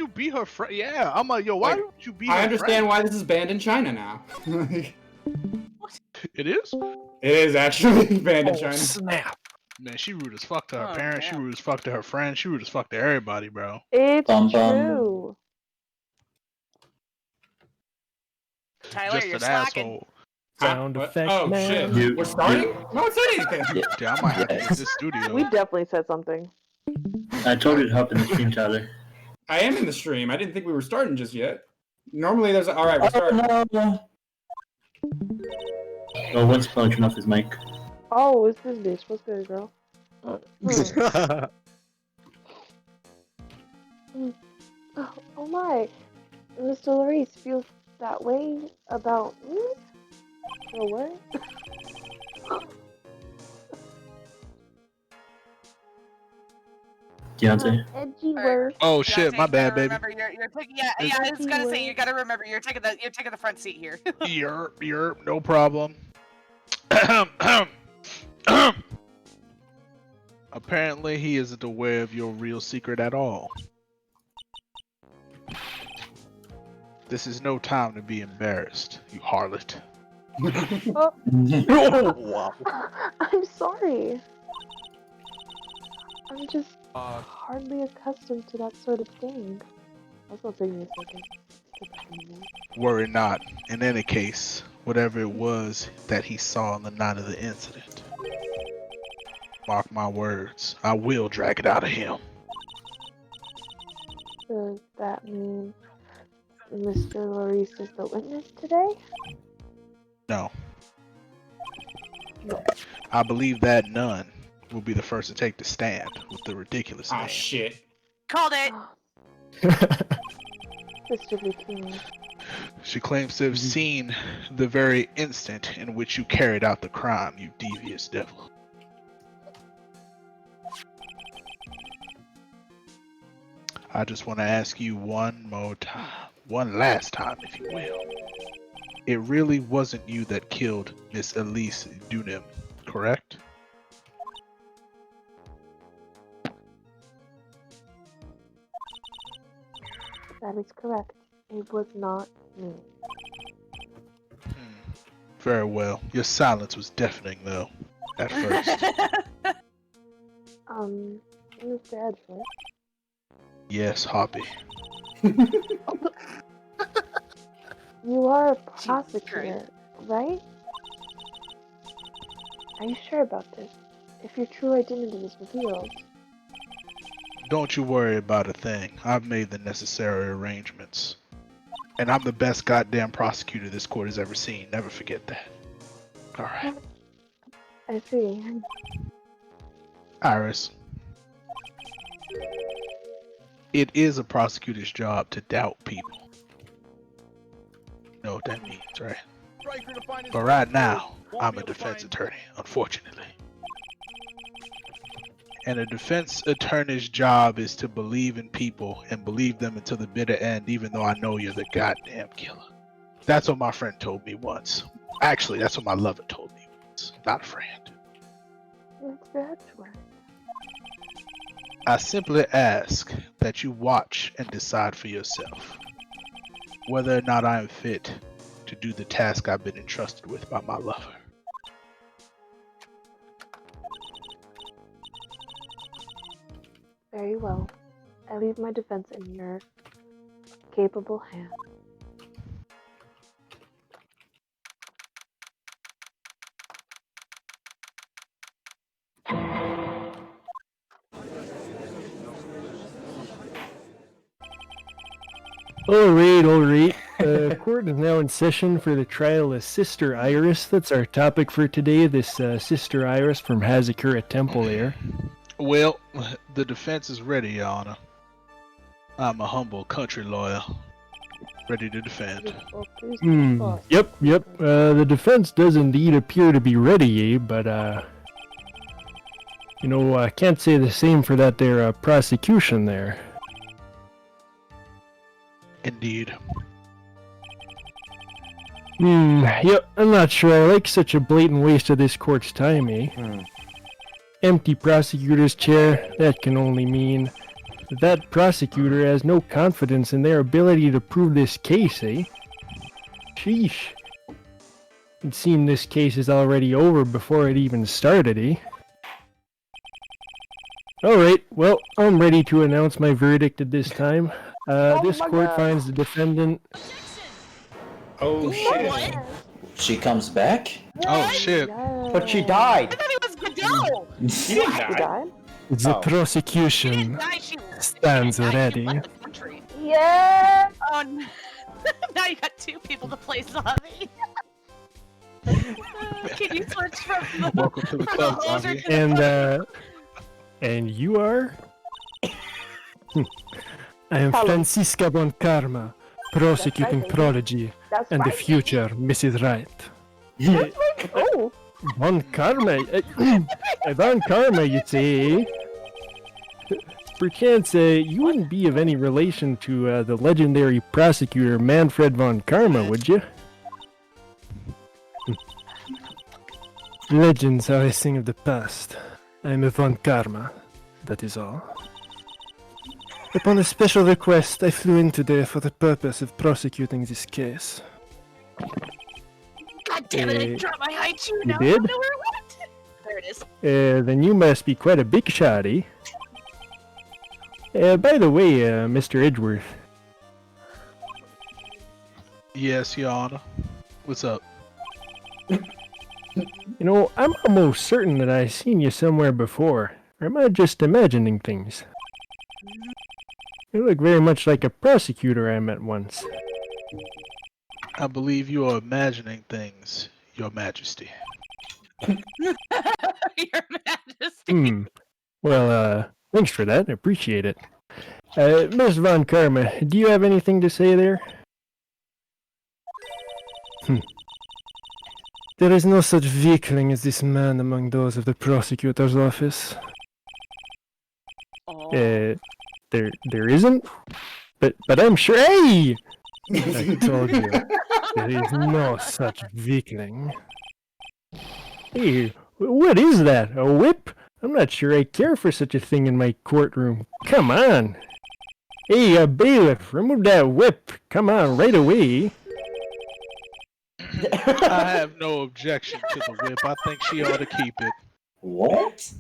would you be her friend? Yeah, I'm like, yo, why would you be her I understand friend? why this is banned in China now. It is? It is actually banned in Oh, China. snap. Man, she rude as fuck to her Oh, parents. yeah. She rude as fuck to her friends. She rude as fuck to everybody, bro. It's Bum, bum. true. Tyler, Just you're an slacking. asshole. Sound What? effect, Oh man. shit! We're starting? No one said anything. Yeah. Yeah, I might have to leave this studio. We definitely said something. I told you to hop in the stream, Tyler. I am in the stream. I didn't think we were starting just yet. Normally there's all right. We're starting. No. Oh, once probably turn off his mic. Oh, it's this bitch. What's good, girl? Oh my. Mr. Larice feels that way about me? For what? Deontay. Edgy Alright. word. Oh Deontay, shit, my you bad, gotta baby. remember, you're taking, yeah, I was gonna say, you gotta remember, you're taking the front seat here. You're no problem. Apparently, he isn't aware of your real secret at all. This is no time to be embarrassed, you harlot. Oh, Oh, wow. I'm sorry. I'm just hardly accustomed to that sort of thing. That's gonna take me a second. Worry not. In any case, whatever it was that he saw on the night of the incident, mark my words, I will drag it out of him. Does that mean Mr. Larice is the witness today? No. No. I believe that none will be the first to take the stand with the ridiculous Ah name. shit. Called it. Sister Bikini. She claims to have seen the very instant in which you carried out the crime, you devious devil. I just want to ask you one last time, if you will. It really wasn't you that killed Miss Elise Dunim, correct? That is correct. It was not me. Very well. Your silence was deafening, though, at first. Mr. Edgeworth. Yes, Hoppy. You are a Jesus prosecutor, right? Are you sure about this? If your true identity is revealed. Don't you worry about a thing. I've made the necessary arrangements. And I'm the best goddamn prosecutor this court has ever seen. Never forget that. Alright. I see. Iris. It is a prosecutor's job to doubt people. You know what that means, right? But right now, I'm a defense attorney, unfortunately. And a defense attorney's job is to believe in people and believe them until the bitter end, even though I know you're the goddamn killer. That's what my friend told me once. Actually, that's what my lover told me once. Not a friend. Mr. Edgeworth. I simply ask that you watch and decide for yourself whether or not I am fit to do the task I've been entrusted with by my lover. Very well. I leave my defense in your capable hands. Alright. Court is now in session for the trial of Sister Iris. That's our topic for today. This Sister Iris from Hazakura Temple there. Well, the defense is ready, Your Honor. I'm a humble country lawyer, ready to defend. Yep. The defense does indeed appear to be ready, but I can't say the same for that there prosecution there. Indeed. Yep, I'm not sure I like such a blatant waste of this court's time, eh? Empty prosecutor's chair, that can only mean that prosecutor has no confidence in their ability to prove this case, eh? Sheesh. It seems this case is already over before it even started, eh? Alright, well, I'm ready to announce my verdict at this time. This my court God. finds the defendant... Oh shit. What? She comes back? Oh shit. Yes. But she I died. thought he was Godot. She didn't She die. died? The Oh. She prosecution didn't die. She stands she died. She ready. left the country. Yeah. Oh, no. Now you got two people to play zombie. Can you switch from the, Welcome to the from club, the hoser zombie. to the And you are? I am Callum. Francisca Von Karma, prosecuting baby. prodigy, That's and the right. future Mrs. Wright. Oh. Von Karma? Von Karma, you say? Perchance, you wouldn't be of any relation to the legendary prosecutor Manfred Von Karma, would you? Legends are a thing of the past. I am a Von Karma, that is all. Upon a special request, I flew in today for the purpose of prosecuting this case. God damn it! I Uh, dropped my high chew you now. did? I don't know where it went. There it is. Then you must be quite a big shotty. By the way, Mr. Edgeworth, Yes, Your Honor. What's up? you know, I'm almost certain that I've seen you somewhere before. Or am I just imagining things? You look very much like a prosecutor I met once. I believe you are imagining things, Your Majesty. Your Majesty. Hmm. Well, thanks for that. I appreciate it. Miss Von Karma, do you have anything to say there? There is no such weakling as this man among those of the prosecutor's office. Oh. There isn't? But I'm sure. Hey! I told you, there is no such weakling. Hey, what is that? A whip? I'm not sure I care for such a thing in my courtroom. Come on! Hey, bailiff, remove that whip! Come on, right away! I have no objection to the whip. I think she ought to keep it. What?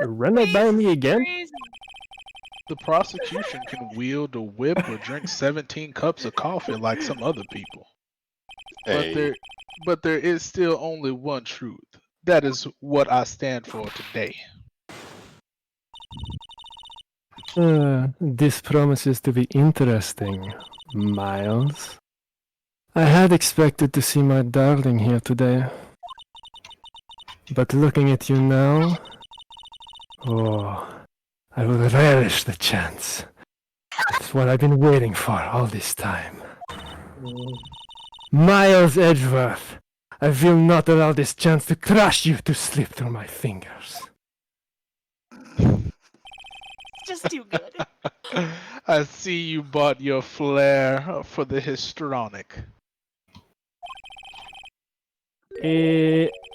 Run that by me again? Crazy. The prosecution can wield a whip or drink 17 cups of coffee like some other people. Hey, But there is still only one truth. That is what I stand for today. This promises to be interesting, Miles. I had expected to see my darling here today. But looking at you now... Oh, I will relish the chance. It's what I've been waiting for all this time. Miles Edgeworth, I will not allow this chance to crush you to slip through my fingers. Just too good. I see you bought your flair for the histrionic.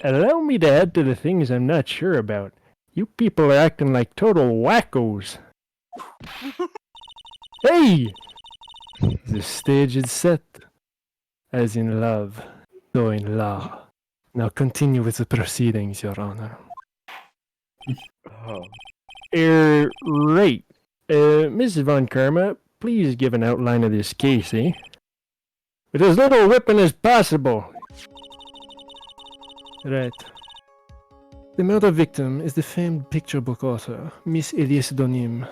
Allow me to add to the things I'm not sure about. You people are acting like total wackos. Hey! The stage is set. As in love, so in law. Now continue with the proceedings, Your Honor. Oh. Right. Mrs. Von Karma, please give an outline of this case, eh? With as little whipping as possible. Right. The murder victim is the famed picture book author, Miss Elise Donim.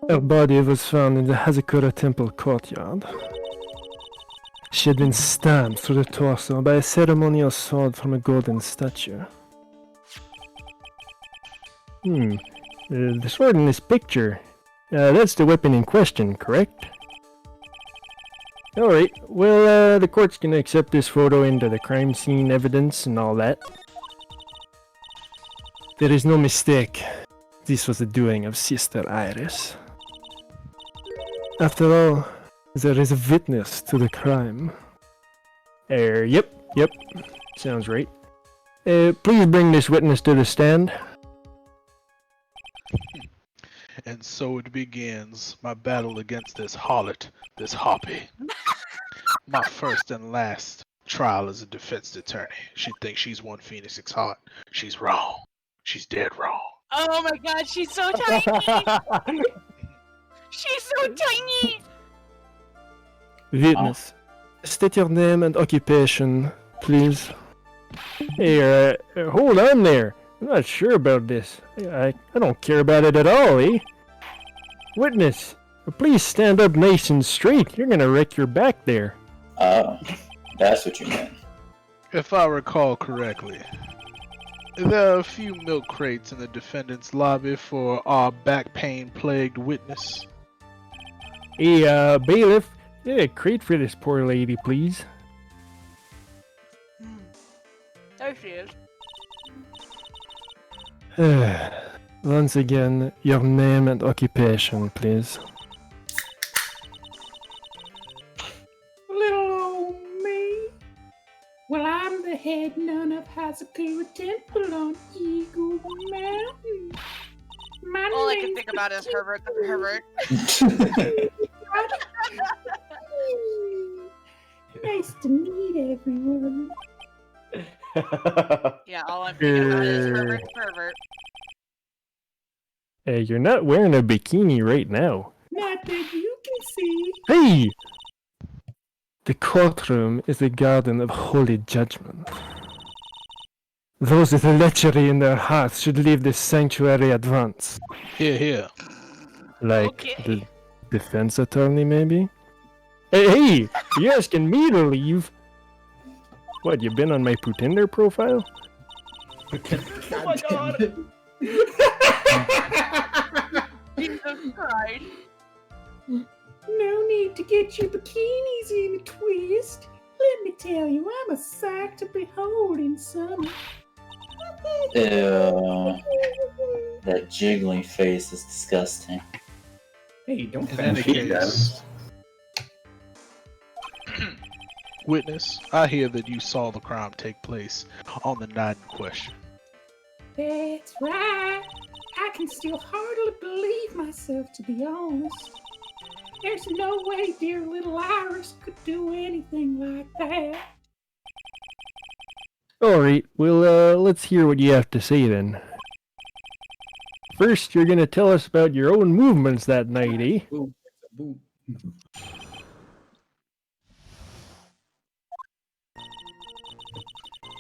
Her body was found in the Hazakura Temple courtyard. She had been stabbed through the torso by a ceremonial sword from a golden statue. The sword in this picture, that's the weapon in question, correct? Alright, well, the court's gonna accept this photo into the crime scene evidence and all that. There is no mistake. This was the doing of Sister Iris. After all, there is a witness to the crime. Yep, sounds right. Please bring this witness to the stand. And so it begins, my battle against this harlot, this harpy. My first and last trial as a defense attorney. She thinks she's won Phoenix's heart. She's wrong. She's dead wrong. Oh my god, she's so tiny! She's so tiny! Witness, state your name and occupation, please. Hey, hold on there. I'm not sure about this. I don't care about it at all, eh? Witness, please stand up nice and straight. You're gonna wreck your back there. Oh, that's what you meant. If I recall correctly, there are a few milk crates in the defendant's lobby for our back pain plagued witness. Hey, bailiff, get a crate for this poor lady, please. There she is. Once again, your name and occupation, please. Little old me. Well, I'm the head nun of Hazakura Temple on Eagle Mountain. My All I can name's think about is Herbert the pervert. Nice to meet everyone. Yeah, all I'm thinking about is Herbert the pervert. Hey, you're not wearing a bikini right now. Not that you can see. Hey! The courtroom is a garden of holy judgment. Those with lechery in their hearts should leave this sanctuary at once. Here, here. Like Okay. the defense attorney, maybe? Hey, you're asking me to leave? What, you been on my Putinder profile? Oh my god! Jesus Christ. No need to get your bikinis in a twist. Let me tell you, I'm a sight to behold in summer. Ew. That jiggling face is disgusting. Hey, don't In any fan case, witness, I hear that you saw the crime take place on the night in question. That's right. I can still hardly believe myself, to be honest. There's no way dear little Iris could do anything like that. Alright, well, let's hear what you have to say then. First, you're gonna tell us about your own movements that night, eh? Boom. Boom.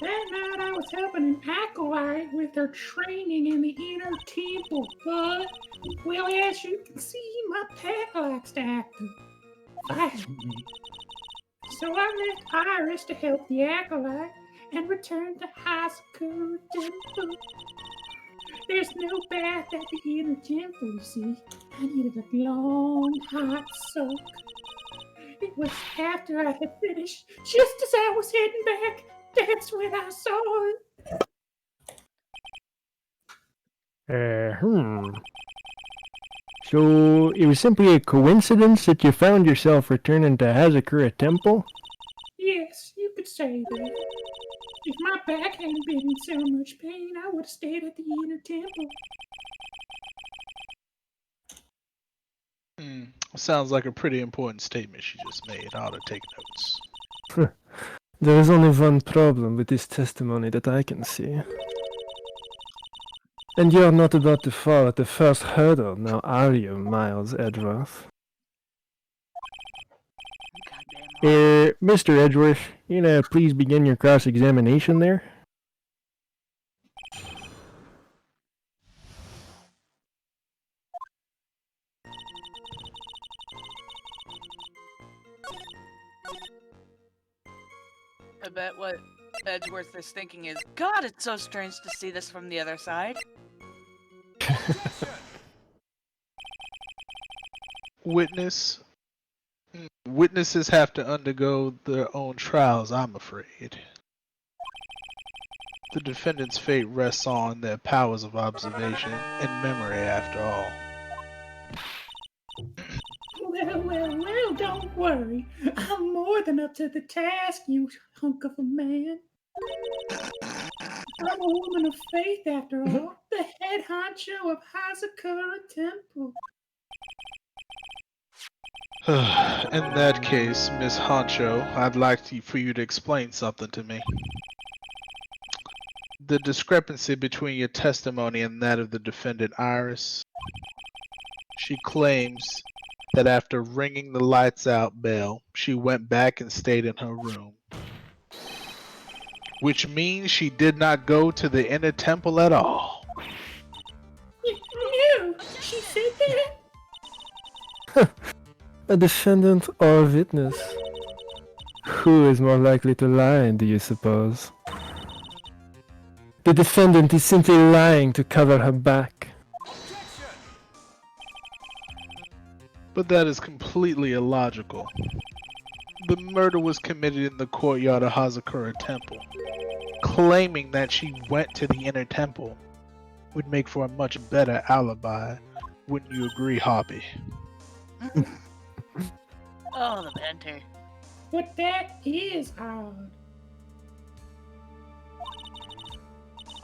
That night I was helping an acolyte with her training in the inner temple, but, well, as you can see, my pet likes to act violently. So I left Iris to help the acolyte and returned to Hazakura Temple. There's no bath at the inner temple, you see. I needed a long, hot soak. It was after I had finished, just as I was heading back. That's when I saw it. So, it was simply a coincidence that you found yourself returning to Hazakura Temple? Yes, you could say that. If my back hadn't been in so much pain, I would have stayed at the inner temple. Sounds like a pretty important statement she just made. I ought to take notes. There is only one problem with this testimony that I can see. And you're not about to fall at the first hurdle, now are you, Miles Edgeworth? Mr. Edgeworth, you know, please begin your cross-examination there? I bet what Edgeworth is thinking is, God, it's so strange to see this from the other side. Witnesses have to undergo their own trials, I'm afraid. The defendant's fate rests on their powers of observation and memory, after all. Well, don't worry. I'm more than up to the task, you hunk of a man. I'm a woman of faith, after all. The head honcho of Hazakura Temple. In that case, Miss Honcho, I'd like for you to explain something to me. The discrepancy between your testimony and that of the defendant Iris. She claims that after ringing the lights out bell, she went back and stayed in her room. Which means she did not go to the inner temple at all. No, she said that. A defendant or a witness? Who is more likely to lie, do you suppose? The defendant is simply lying to cover her back. But that is completely illogical. The murder was committed in the courtyard of Hazakura Temple. Claiming that she went to the inner temple would make for a much better alibi. Wouldn't you agree, Hoppy? Oh, the banter. But that is odd.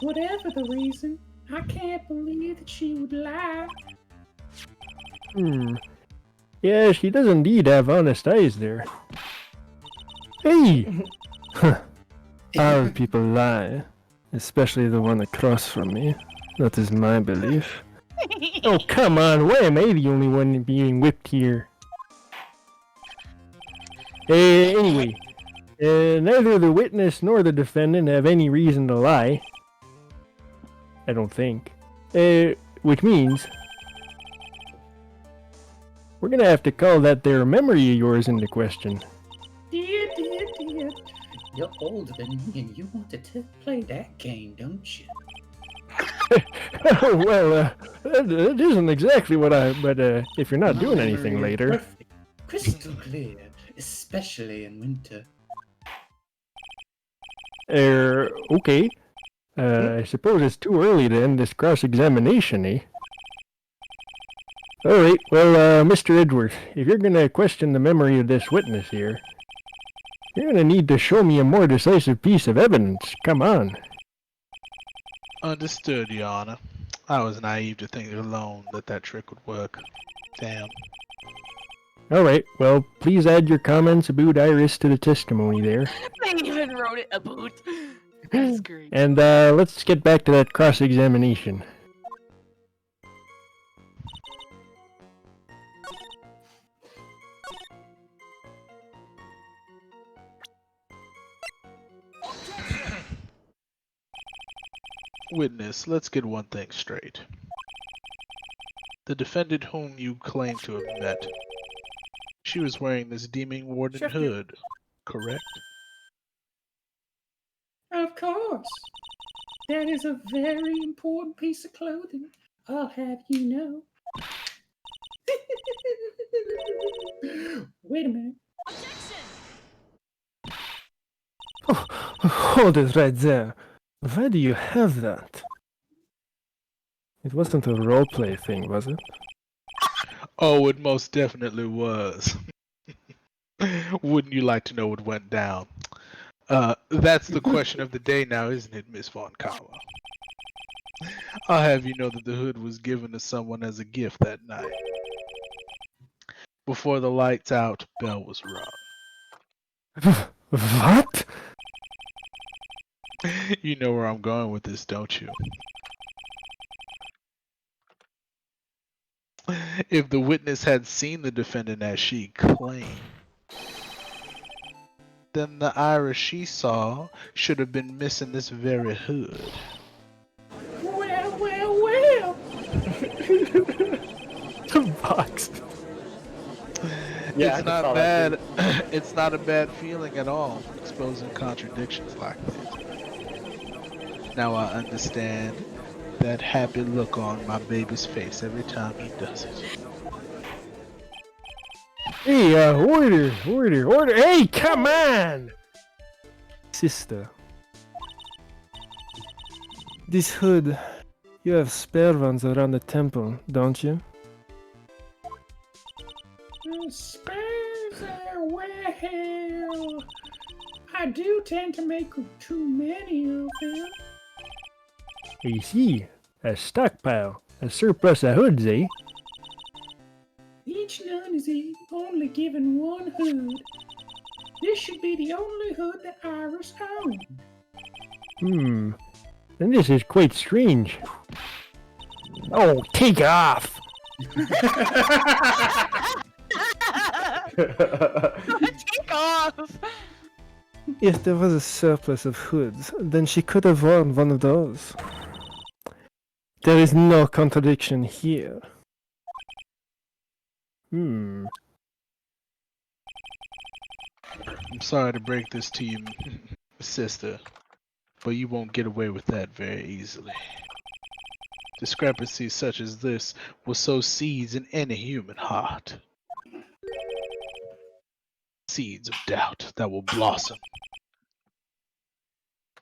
Whatever the reason, I can't believe that she would lie. Yeah, she does indeed have honest eyes there. Hey! All people lie. Especially the one across from me. That is my belief. Oh, come on, why am I the only one being whipped here? Anyway, neither the witness nor the defendant have any reason to lie. I don't think. Which means we're gonna have to call that there memory of yours into question. Dear. You're older than me and you want to play that game, don't you? Well, that isn't exactly what but if you're not doing anything later. Perfect. Crystal clear, especially in winter. Okay. I suppose it's too early to end this cross-examination, eh? Alright, well, Mr. Edwards, if you're gonna question the memory of this witness here, you're gonna need to show me a more decisive piece of evidence. Come on. Understood, Your Honor. I was naive to think alone that trick would work. Damn. Alright, well, please add your comments about Iris to the testimony there. They even wrote it about. That's great. And let's get back to that cross-examination. Witness, let's get one thing straight. The defendant whom you claim to have met, she was wearing this Demon Warden hood, correct? Of course. That is a very important piece of clothing. I'll have you know. Wait a minute. Oh, hold it right there. Why do you have that? It wasn't a roleplay thing, was it? Oh, it most definitely was. Wouldn't you like to know what went down? That's the question of the day now, isn't it, Miss Von Kawa? I'll have you know that the hood was given to someone as a gift that night. Before the lights out bell was rung. What? You know where I'm going with this, don't you? If the witness had seen the defendant as she claimed, then the Iris she saw should have been missing this very hood. Well. The box. Yeah, It's not bad. It's not a bad feeling at all, exposing contradictions like this. Now I understand that happy look on my baby's face every time he does it. Hey, order! Hey, come on! Sister. This hood, you have spare ones around the temple, don't you? Spares are well. I do tend to make too many of them. I see. A stockpile. A surplus of hoods, eh? Each nun is only given one hood. This should be the only hood that Iris owned. Then this is quite strange. Oh, take off! Take off! If there was a surplus of hoods, then she could have worn one of those. There is no contradiction here. I'm sorry to break this to you, sister, but you won't get away with that very easily. Discrepancies such as this will sow seeds in any human heart. Seeds of doubt that will blossom.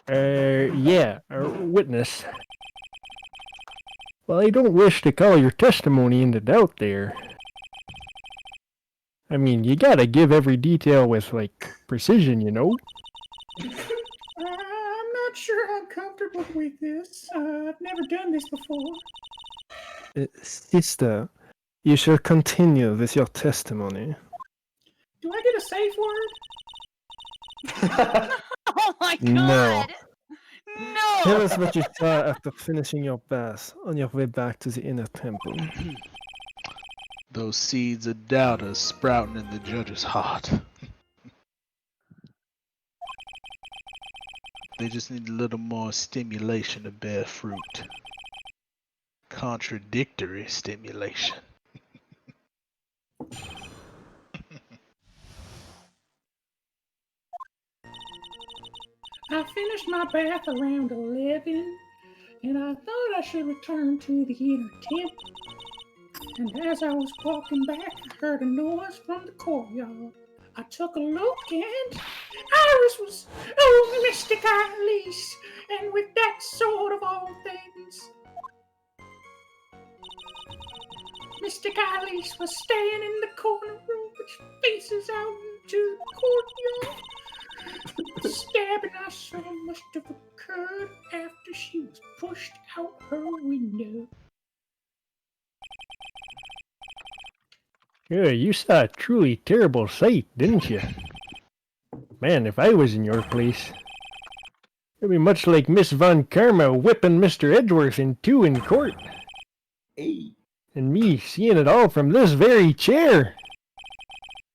Yeah, witness. Well, I don't wish to call your testimony into doubt there. I mean, you gotta give every detail with, like, precision, you know? I'm not sure I'm comfortable with this. I've never done this before. Sister, you shall continue with your testimony. Do I get a safe word? Oh my No. god! Tell No! us what you saw after finishing your bath on your way back to the inner temple. Those seeds of doubt are sprouting in the judge's heart. They just need a little more stimulation to bear fruit. Contradictory stimulation. I finished my bath around 11, and I thought I should return to the inner temple. And as I was walking back, I heard a noise from the courtyard. I took a look, and Iris was, Mystic Alice, and with that sword of all things, Mystic Alice was staying in the corner room which faces out into the courtyard. The stabbing I saw must have occurred after she was pushed out her window. Yeah, you saw a truly terrible sight, didn't you? Man, if I was in your place, it'd be much like Miss Von Karma whipping Mr. Edgeworth in two in court. Hey. And me seeing it all from this very chair.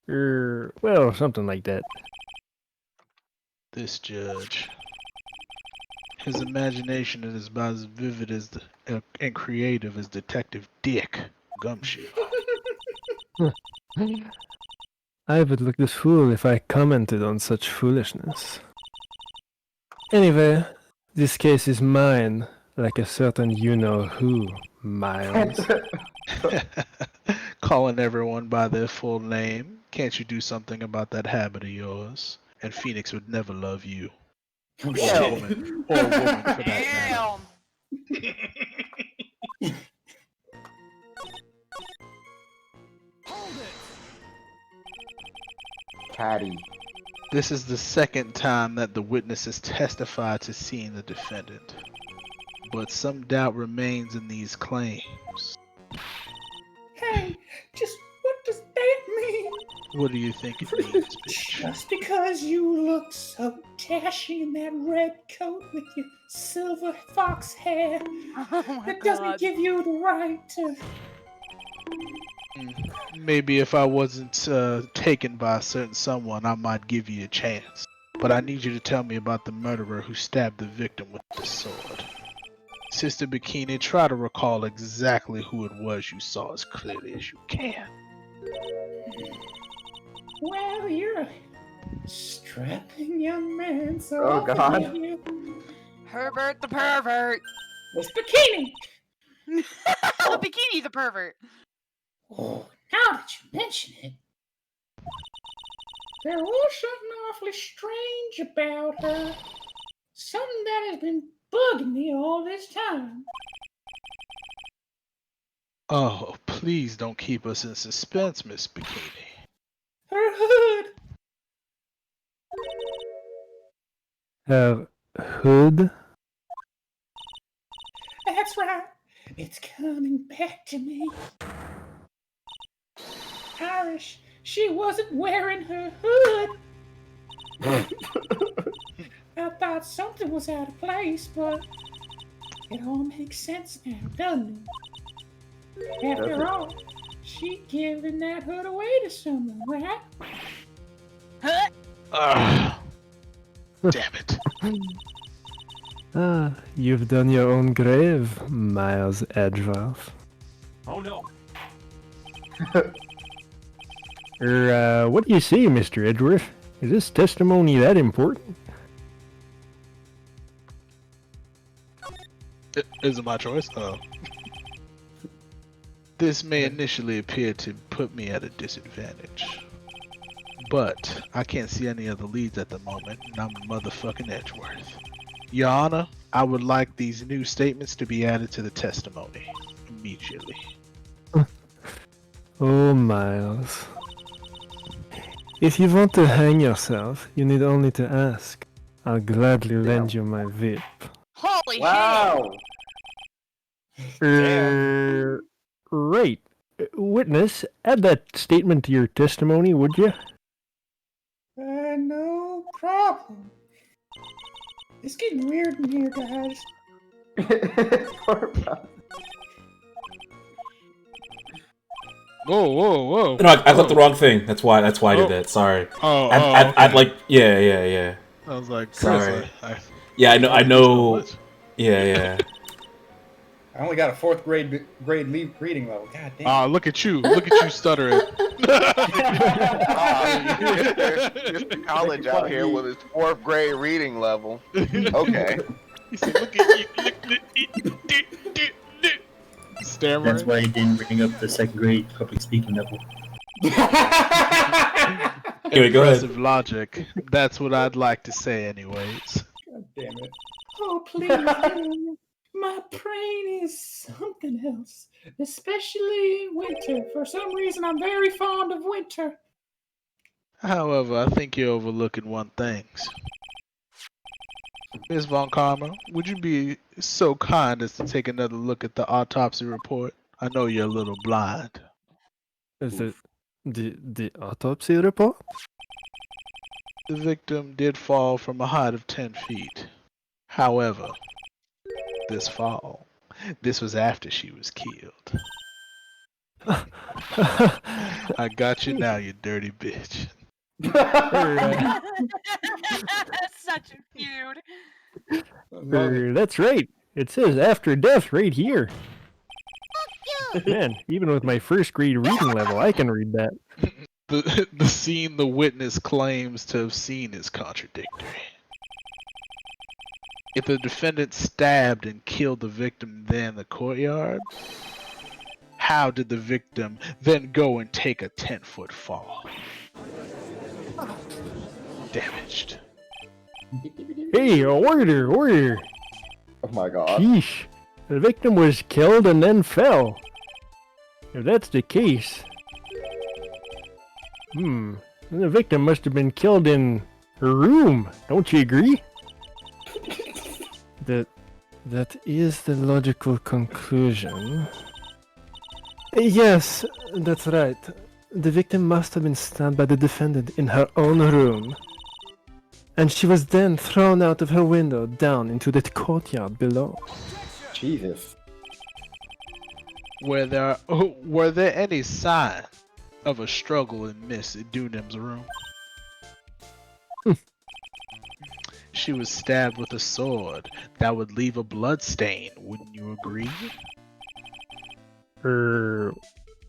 Well, something like that. This judge. His imagination is about as vivid as and creative as Detective Dick Gumshoe. I would look this fool if I commented on such foolishness. Anyway, this case is mine, like a certain you-know-who, Miles. Calling everyone by their full name. Can't you do something about that habit of yours? And Phoenix would never love you. Oh, Or a shit. woman. Or a woman for that matter. Damn! Caddy. This is the second time that the witness has testified to seeing the defendant. But some doubt remains in these claims. Hey, just what does that mean? What do you think it means, bitch? Just because you look so dashing in that red coat with your silver fox hair, Oh my that doesn't god. give you the right to... Maybe if I wasn't taken by a certain someone, I might give you a chance. But I need you to tell me about the murderer who stabbed the victim with the sword. Sister Bikini, try to recall exactly who it was you saw as clearly as you can. Well, you're a strapping young man, so Oh, I'll God. forgive you. Herbert the pervert. Miss Bikini! Bikini the pervert. Oh, now that you mention it, there was something awfully strange about her. Something that has been bugging me all this time. Oh, please don't keep us in suspense, Miss Bikini. Her hood! Her hood? That's right. It's coming back to me. Irish, she wasn't wearing her hood. I thought something was out of place, but it all makes sense now, doesn't it? After all, she giving that hood away to someone, right? Damn it. Ah, you've done your own grave, Miles Edgeworth. Oh no. What do you say, Mr. Edgeworth? Is this testimony that important? Is it my choice? This may initially appear to put me at a disadvantage, but I can't see any other leads at the moment, and I'm motherfucking Edgeworth. Your Honor, I would like these new statements to be added to the testimony immediately. Oh, Miles. If you want to hang yourself, you need only to ask. I'll gladly lend you my VIP. Holy Wow. Right. Witness, add that statement to your testimony, would you? No problem. It's getting weird in here, guys. Whoa. No, I clicked the wrong thing. That's why I did that. Sorry. I'd like. Yeah. I was like, sorry. Chris, Yeah, I know. Yeah. I only got a 4th grade reading level. God damn. Ah, look at you stuttering. Mr. College out here with his 4th grade reading level. Okay. He said, look at you. Stammering. That's why he didn't bring up the 2nd grade public speaking level. Anyway, go ahead. Impressive logic. That's what I'd like to say anyways. God damn it. Oh, please, no. My brain is something else. Especially in winter. For some reason, I'm very fond of winter. However, I think you're overlooking one thing. Ms. Von Karma, would you be so kind as to take another look at the autopsy report? I know you're a little blind. Is it the autopsy report? The victim did fall from a height of 10 feet. However, this was after she was killed. I got you now, you dirty bitch. Such a feud. That's right. It says after death right here. Man, even with my 1st grade reading level, I can read that. The scene the witness claims to have seen is contradictory. If the defendant stabbed and killed the victim there in the courtyard, how did the victim then go and take a 10-foot fall? Damaged. Hey, order! Oh my god. Yeesh. The victim was killed and then fell. If that's the case... then the victim must have been killed in her room. Don't you agree? That is the logical conclusion. Yes, that's right. The victim must have been stabbed by the defendant in her own room. And she was then thrown out of her window down into the courtyard below. Jesus. Were there any sign of a struggle in Miss Dunham's room? She was stabbed with a sword that would leave a blood stain, wouldn't you agree?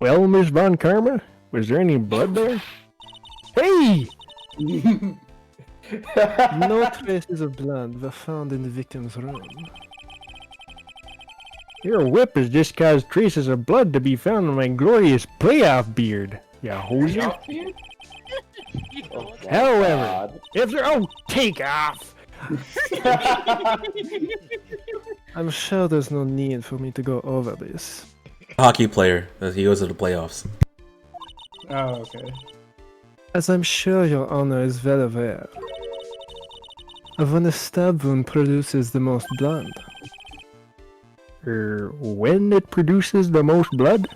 Well, Miss Von Karma, was there any blood there? Hey! No traces of blood were found in the victim's room. Your whip has just caused traces of blood to be found in my glorious playoff beard, ya hoser. However, if there— oh, take off! I'm sure there's no need for me to go over this. Hockey player. He goes to the playoffs. Oh, okay. As I'm sure your honor is well aware, when a stab wound produces the most blood. When it produces the most blood?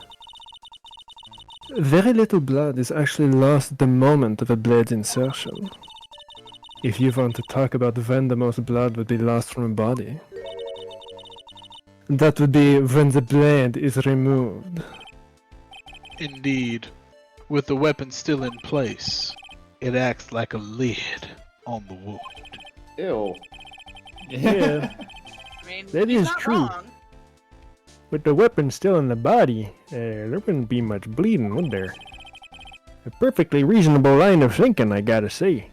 Very little blood is actually lost at the moment of a blade's insertion. If you want to talk about when the most blood would be lost from a body, that would be when the blade is removed. Indeed, with the weapon still in place, it acts like a lid on the wound. Ew. Yeah, I mean, that he's is not true. wrong. With the weapon still in the body, there wouldn't be much bleeding, would there? A perfectly reasonable line of thinking, I gotta say.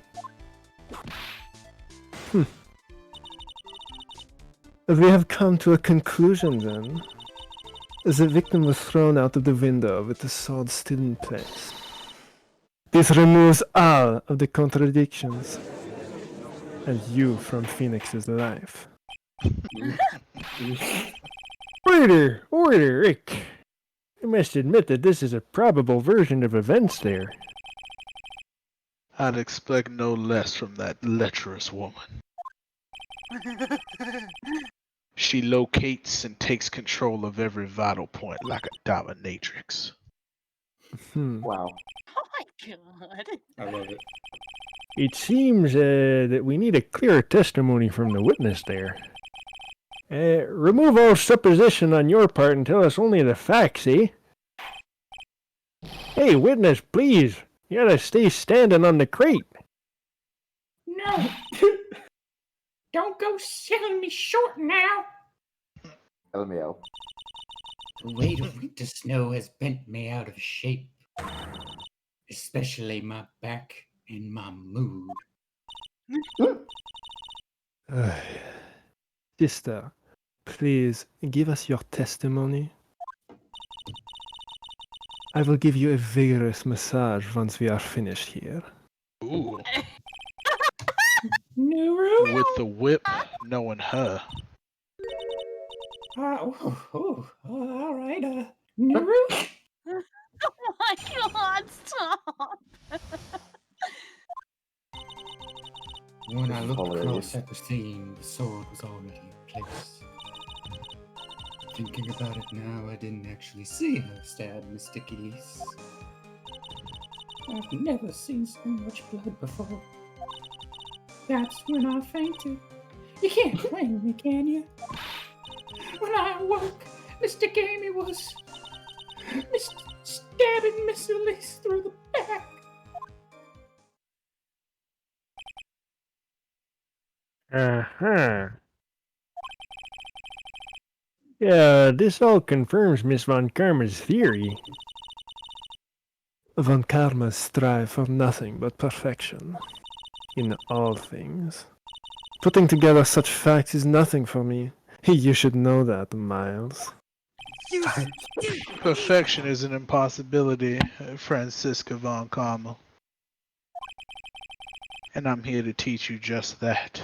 We have come to a conclusion then. The victim was thrown out of the window with the sword still in place. This removes all of the contradictions. And you from Phoenix's life. Order! Order, Rick! I must admit that this is a probable version of events there. I'd expect no less from that lecherous woman. She locates and takes control of every vital point like a dominatrix. Wow. Oh my god. I love it. It seems that we need a clearer testimony from the witness there. Remove all supposition on your part and tell us only the facts, eh? Hey, witness, please! You gotta stay standing on the crate. No. Don't go selling me short now. LMAO. The weight of winter snow has bent me out of shape. Especially my back and my mood. Sister, please give us your testimony. I will give you a vigorous massage once we are finished here. Ooh, Nuru? with the whip, knowing her. All right. Nuru? Oh my god, stop! When I looked Hilarious. across at the scene, the sword was already in place. Thinking about it now, I didn't actually see her stab Mr. Geese. I've never seen so much blood before. That's when I fainted. You can't blame me, can you? When I awoke, Mr. Gamey was stabbing Miss Elise through the back. Uh-huh. Yeah, this all confirms Miss Von Karma's theory. Von Karma strive for nothing but perfection. In all things. Putting together such facts is nothing for me. You should know that, Miles. Perfection is an impossibility, Francisca Von Carmel. And I'm here to teach you just that.